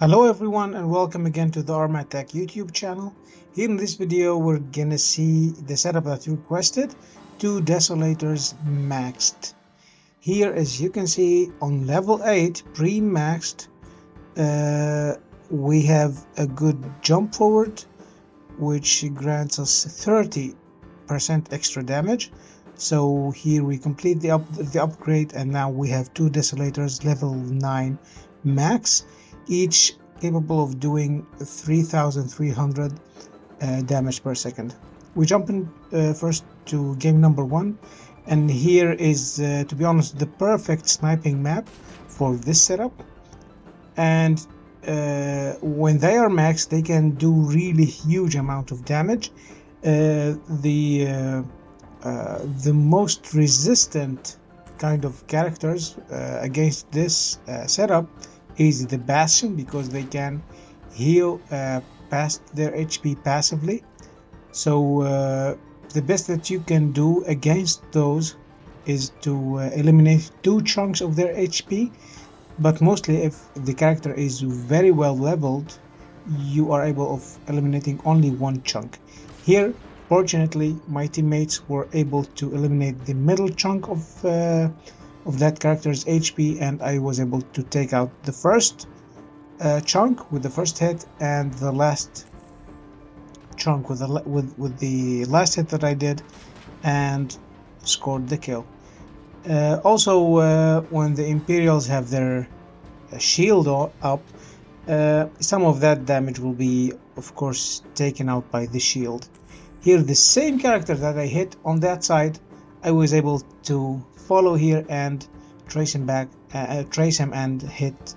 Hello everyone and welcome again to the Arma Tech YouTube channel. Here in this video we're gonna see the setup that you requested, two Desolators maxed. Here as you can see on level 8 pre-maxed we have a good jump forward which grants us 30% extra damage. So here we complete the upgrade and now we have two Desolators level 9 max, each capable of doing 3,300 damage per second. We jump in first to game number 1, and here is to be honest the perfect sniping map for this setup. And when they are maxed they can do really huge amount of damage. The most resistant kind of characters against this setup is the Bastion, because they can heal past their HP passively. So the best that you can do against those is to eliminate 2 chunks of their HP, but mostly if the character is very well leveled you are able of eliminating only 1 chunk. Here fortunately my teammates were able to eliminate the middle chunk of that character's HP, and I was able to take out the first chunk with the first hit and the last chunk with the last hit that I did, and scored the kill. Also when the Imperials have their shield up, some of that damage will be of course taken out by the shield. Here the same character that I hit on that side, I was able to follow here and trace him back, trace him and hit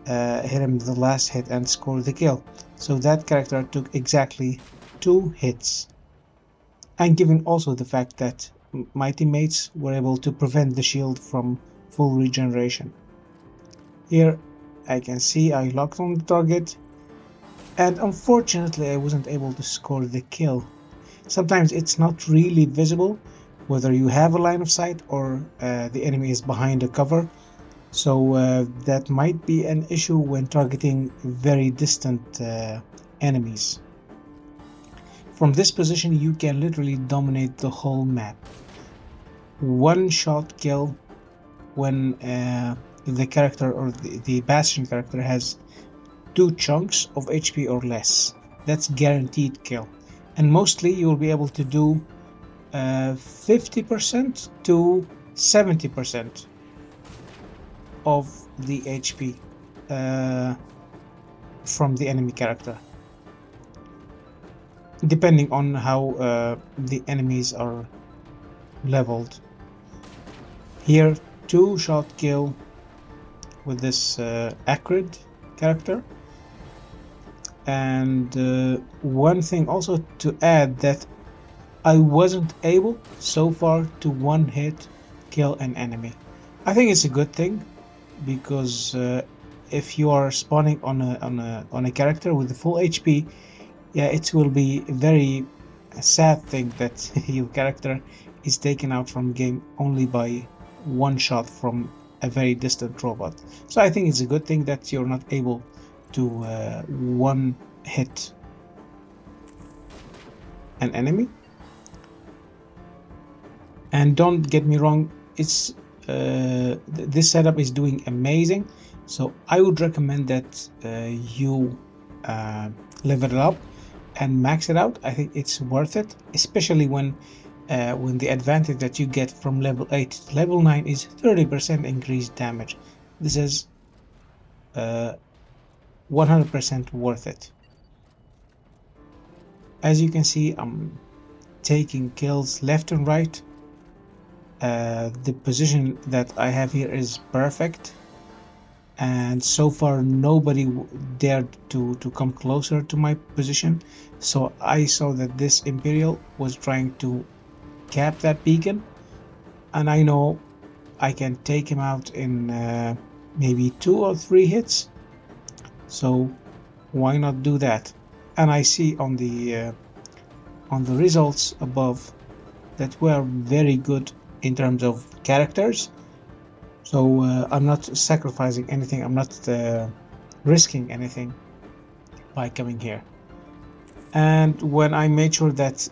him the last hit and score the kill. So that character took exactly 2 hits. And given also the fact that my teammates were able to prevent the shield from full regeneration. Here I can see I locked on the target, and unfortunately I wasn't able to score the kill. Sometimes it's not really visible whether you have a line of sight or the enemy is behind a cover, so that might be an issue when targeting very distant enemies. From this position you can literally dominate the whole map. One shot kill when the character or the Bastion character has 2 chunks of HP or less. That's guaranteed kill. And mostly you will be able to do 50% to 70% of the HP from the enemy character, depending on how the enemies are leveled. Here 2 shot kill with this Acrid character. And one thing also to add, that I wasn't able so far to one hit kill an enemy. I think it's a good thing, because if you are spawning on a character with the full HP, yeah, it will be a very sad thing that your character is taken out from game only by 1 shot from a very distant robot. So I think it's a good thing that you're not able to one hit an enemy. And don't get me wrong, it's this setup is doing amazing, so I would recommend that you level it up and max it out. I think it's worth it, especially when the advantage that you get from level 8 to level 9 is 30% increased damage. This is 100% worth it. As you can see, I'm taking kills left and right. The position that I have here is perfect, and so far nobody dared to come closer to my position. So I saw that this Imperial was trying to cap that beacon, and I know I can take him out in maybe 2 or 3 hits. So why not do that? And I see on the results above that we are very good in terms of characters. So I'm not sacrificing anything. I'm not risking anything by coming here. And when I made sure that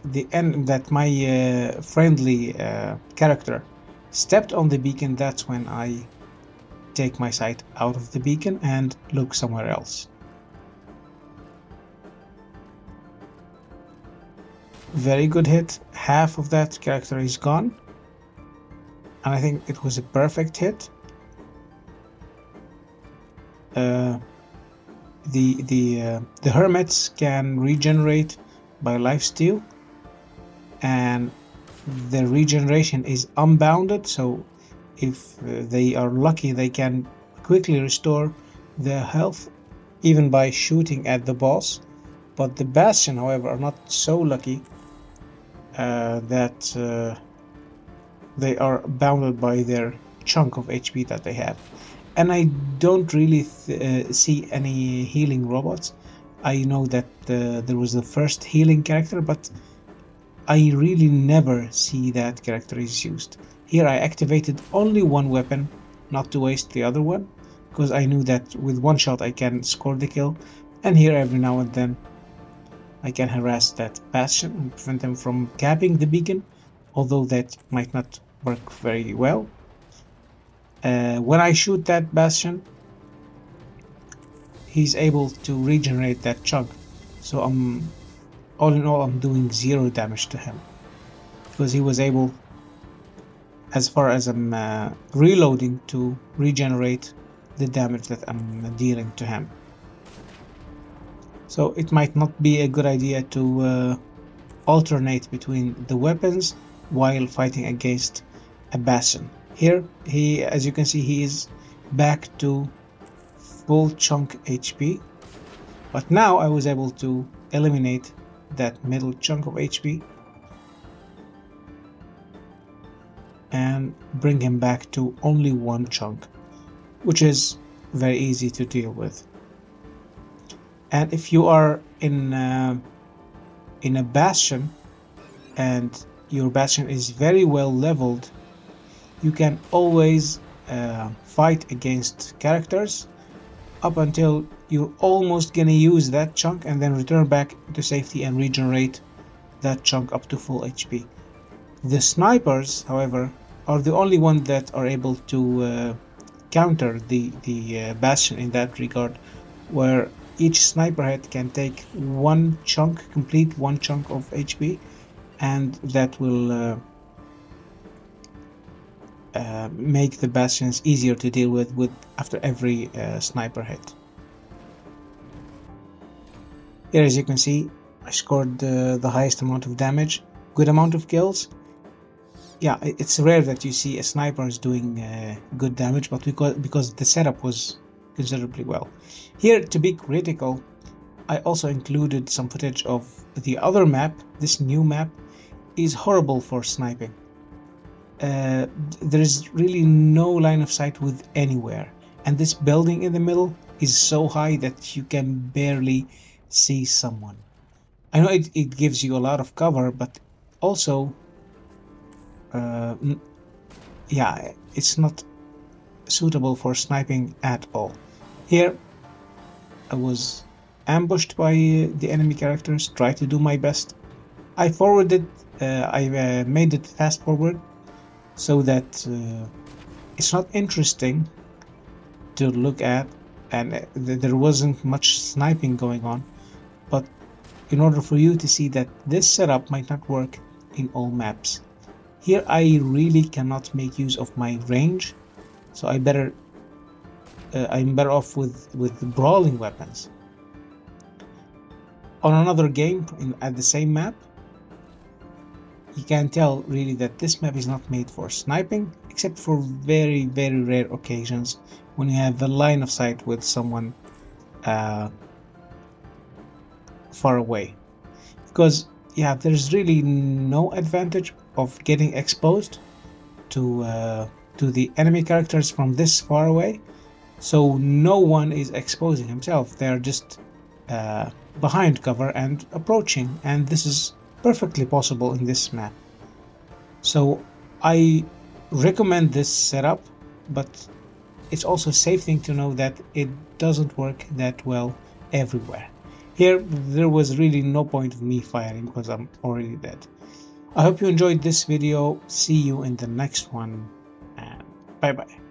my friendly character stepped on the beacon, that's when I take my sight out of the beacon and look somewhere else. Very good hit. Half of that character is gone, and I think it was a perfect hit. The hermits can regenerate by lifesteal, and the regeneration is unbounded, so if they are lucky they can quickly restore their health even by shooting at the boss. But the Bastion, however, are not so lucky that they are bounded by their chunk of HP that they have. And I don't really see any healing robots. I know that there was the first healing character, but I really never see that character is used. Here I activated only one weapon, not to waste the other one, because I knew that with one shot I can score the kill, and here every now and then I can harass that Bastion and prevent them from capping the beacon, although that might not work very well. When I shoot that Bastion, he's able to regenerate that chunk, so all in all I'm doing 0 damage to him, because he was able, as far as I'm reloading, to regenerate the damage that I'm dealing to him. So it might not be a good idea to alternate between the weapons while fighting against a Bastion. Here, as you can see, he is back to full chunk HP, but now I was able to eliminate that middle chunk of HP and bring him back to only one chunk, which is very easy to deal with. And if you are in a Bastion and your Bastion is very well leveled, you can always fight against characters up until you're almost gonna use that chunk and then return back to safety and regenerate that chunk up to full HP. The snipers, however, are the only ones that are able to counter the Bastion in that regard, where each sniper head can take complete one chunk of HP, and that will make the Bastions easier to deal with after every sniper hit. Here, as you can see, I scored the highest amount of damage, good amount of kills. Yeah, it's rare that you see a sniper is doing good damage, but because the setup was considerably well. Here, to be critical, I also included some footage of the other map. This new map is horrible for sniping. There is really no line of sight with anywhere, and this building in the middle is so high that you can barely see someone. I know it gives you a lot of cover, but also yeah, it's not suitable for sniping at all. Here I was ambushed by the enemy characters, tried to do my best. I made it fast forward so that it's not interesting to look at, and there wasn't much sniping going on, but in order for you to see that this setup might not work in all maps. Here I really cannot make use of my range, so I'm better off with brawling weapons. On another game at the same map, you can tell really that this map is not made for sniping, except for very, very rare occasions when you have a line of sight with someone far away. Because yeah, there's really no advantage of getting exposed to the enemy characters from this far away, so no one is exposing himself. They're just behind cover and approaching, and this is perfectly possible in this map. So I recommend this setup, but it's also a safe thing to know that it doesn't work that well everywhere. Here, there was really no point of me firing because I'm already dead. I hope you enjoyed this video. See you in the next one, and bye bye.